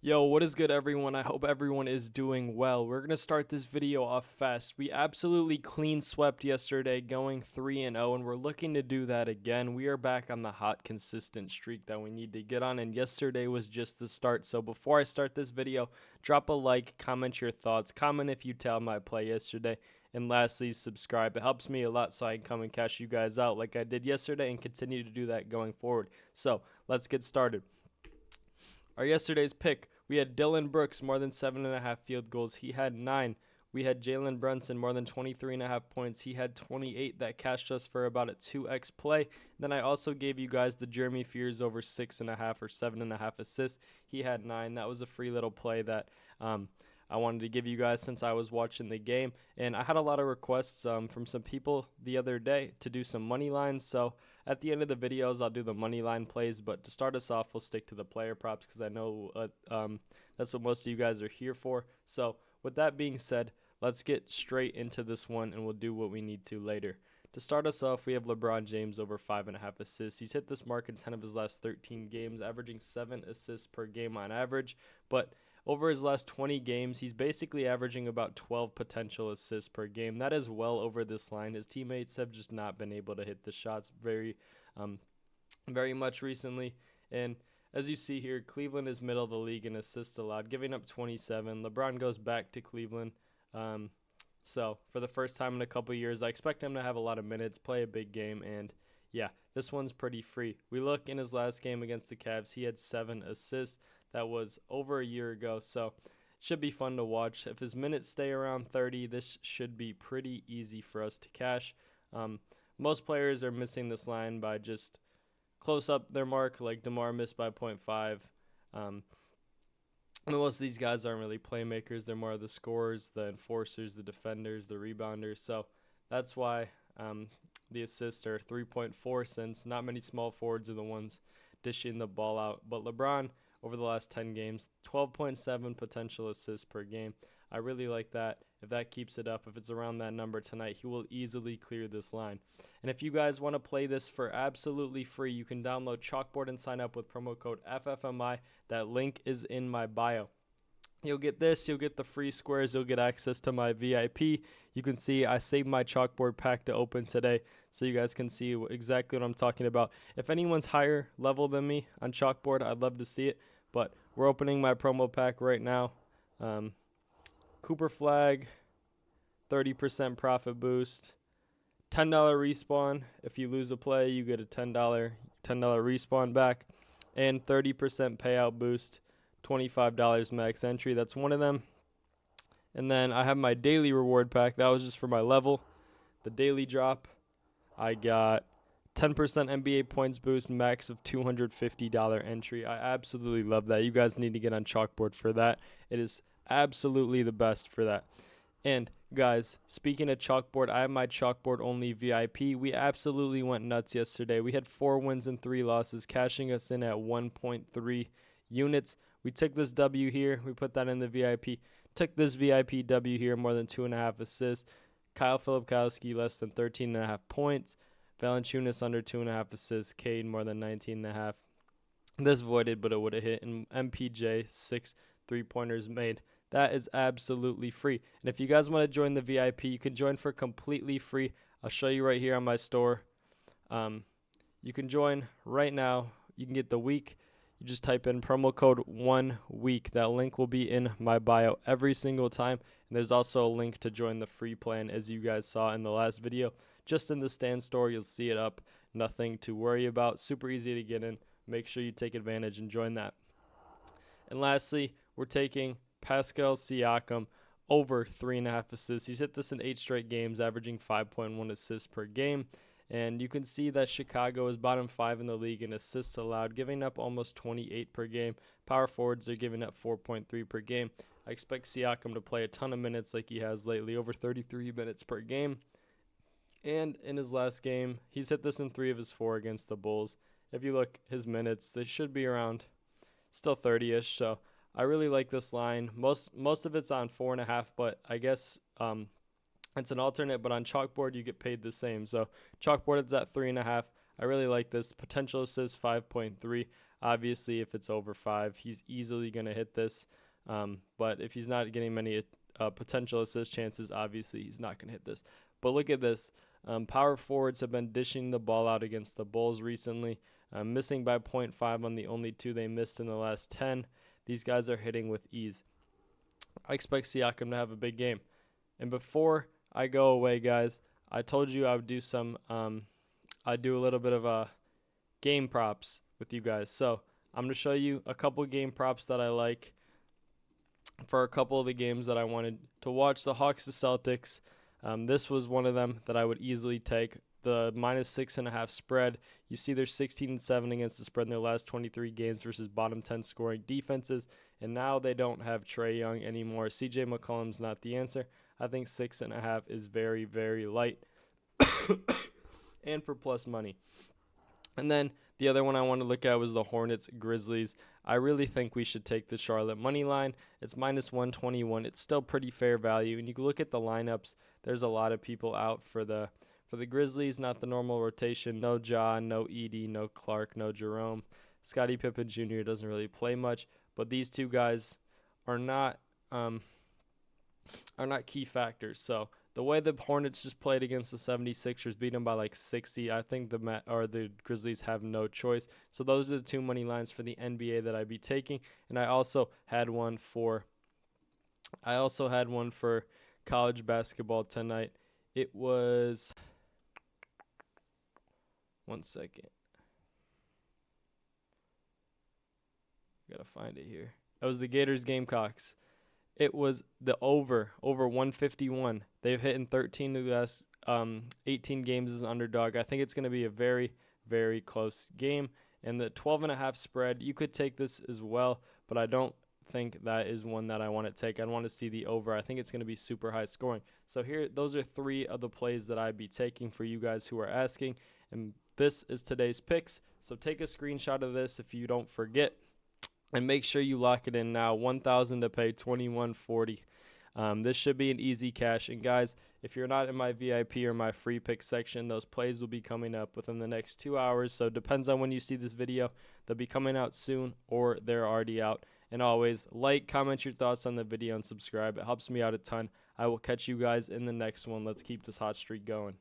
Yo, what is good, everyone? I hope everyone is doing well. We're going to start this video off fast. We absolutely clean swept yesterday, going 3-0, and we're looking to do that again. We are back on the hot, consistent streak that we need to get on, and yesterday was just the start. So before I start this video, drop a like, comment your thoughts, comment if you tell my play yesterday, and lastly, subscribe. It helps me a lot so I can come and cash you guys out like I did yesterday and continue to do that going forward. So let's get started. Our yesterday's pick, we had Dylan Brooks more than 7.5 field goals. He had 9. We had Jalen Brunson more than 23.5 points. He had 28. That cashed us for about a 2x play. Then I also gave you guys the Jeremy Fears over 6.5 or 7.5 assists. He had 9. That was a free little play that I wanted to give you guys since I was watching the game. And I had a lot of requests from some people the other day to do some money lines. So at the end of the videos, I'll do the money line plays. But to start us off, we'll stick to the player props because I know that's what most of you guys are here for. So with that being said, let's get straight into this one and we'll do what we need to later. To start us off, we have LeBron James over 5.5 assists. He's hit this mark in 10 of his last 13 games, averaging 7 assists per game on average. But over his last 20 games, he's basically averaging about 12 potential assists per game. That is well over this line. His teammates have just not been able to hit the shots very much recently. And as you see here, Cleveland is middle of the league in assists allowed, giving up 27. LeBron goes back to Cleveland. So for the first time in a couple years, I expect him to have a lot of minutes, play a big game, and yeah, this one's pretty free. We look in his last game against the Cavs, he had 7 assists. That was over a year ago, so it should be fun to watch. If his minutes stay around 30, this should be pretty easy for us to cash. Most players are missing this line by just close up their mark, like DeMar missed by 0.5. Most of these guys aren't really playmakers. They're more of the scorers, the enforcers, the defenders, the rebounders. So that's why the assists are 3.4, since not many small forwards are the ones dishing the ball out. But LeBron, over the last 10 games, 12.7 potential assists per game. I really like that. If that keeps it up, if it's around that number tonight, he will easily clear this line. And if you guys want to play this for absolutely free, you can download Chalkboard and sign up with promo code FFMI. That link is in my bio. You'll get this, you'll get the free squares, you'll get access to my VIP. You can see I saved my Chalkboard pack to open today so you guys can see exactly what I'm talking about. If anyone's higher level than me on Chalkboard, I'd love to see it, but we're opening my promo pack right now. Cooper Flag, 30% profit boost, $10 respawn. If you lose a play, you get a $10 respawn back, and 30% payout boost. $25 max entry. That's one of them. And then I have my daily reward pack. That was just for my level. The daily drop, I got 10% NBA points boost, max of $250 entry. I absolutely love that. You guys need to get on Chalkboard for that. It is absolutely the best for that. And guys, speaking of Chalkboard, I have my Chalkboard only VIP. We absolutely went nuts yesterday. We had 4 wins and 3 losses, cashing us in at 1.3 units. We took this W here. We put that in the VIP. Took this VIP W here, more than 2.5 assists. Kyle Filipkowski, less than 13.5 points. Valanciunas, under 2.5 assists. Cade, more than 19.5. This voided, but it would have hit. And MPJ, 6 3-pointers made. That is absolutely free. And if you guys want to join the VIP, you can join for completely free. I'll show you right here on my store. You can join right now. You can get the week. You just type in promo code 1week. That link will be in my bio every single time. And there's also a link to join the free plan, as you guys saw in the last video. Just in the stand store, you'll see it up. Nothing to worry about. Super easy to get in. Make sure you take advantage and join that. And lastly, we're taking Pascal Siakam over 3.5 assists. He's hit this in 8 straight games, averaging 5.1 assists per game. And you can see that Chicago is bottom 5 in the league in assists allowed, giving up almost 28 per game. Power forwards are giving up 4.3 per game. I expect Siakam to play a ton of minutes like he has lately, over 33 minutes per game. And in his last game, he's hit this in 3 of his 4 against the Bulls. If you look his minutes, they should be around still 30-ish. So I really like this line. Most of it's on 4.5, but I guess it's an alternate, but on Chalkboard, you get paid the same. So Chalkboard is at 3.5. I really like this. Potential assist 5.3. Obviously, if it's over 5, he's easily going to hit this. But if he's not getting many potential assist chances, obviously he's not going to hit this. But look at this. Power forwards have been dishing the ball out against the Bulls recently, missing by 0.5 on the only 2 they missed in the last 10. These guys are hitting with ease. I expect Siakam to have a big game. And before I go away, guys, I told you I would do I'd do a little bit of game props with you guys. So I'm going to show you a couple game props that I like for a couple of the games that I wanted to watch. The Hawks to Celtics. This was one of them that I would easily take. The -6.5 spread. You see they're 16-7 against the spread in their last 23 games versus bottom 10 scoring defenses. And now they don't have Trae Young anymore. CJ McCollum's not the answer. I think 6.5 is very, very light. And for plus money. And then the other one I want to look at was the Hornets Grizzlies. I really think we should take the Charlotte money line. It's -121. It's still pretty fair value. And you can look at the lineups. There's a lot of people out for the Grizzlies, not the normal rotation. No Ja, no Edey, no Clark, no Jerome. Scottie Pippen Jr. doesn't really play much, but these two guys are not key factors. So the way the Hornets just played against the 76ers, beat them by like 60, I think the Grizzlies have no choice. So those are the 2 money lines for the NBA that I'd be taking. And I also had one for college basketball tonight. It was, one second, gotta find it here. That was the Gators Gamecocks. It was the over 151. They've hit in 13 of the last 18 games as an underdog. I think it's going to be a very, very close game. And the 12.5 spread, you could take this as well, but I don't think that is one that I want to take. I want to see the over. I think it's going to be super high scoring. So here, those are 3 of the plays that I'd be taking for you guys who are asking. And this is today's picks. So take a screenshot of this if you don't forget. And make sure you lock it in now. $1,000 to pay $21.40. This should be an easy cash. And guys, if you're not in my VIP or my free pick section, those plays will be coming up within the next 2 hours. So it depends on when you see this video. They'll be coming out soon or they're already out. And always like, comment your thoughts on the video, and subscribe. It helps me out a ton. I will catch you guys in the next one. Let's keep this hot streak going.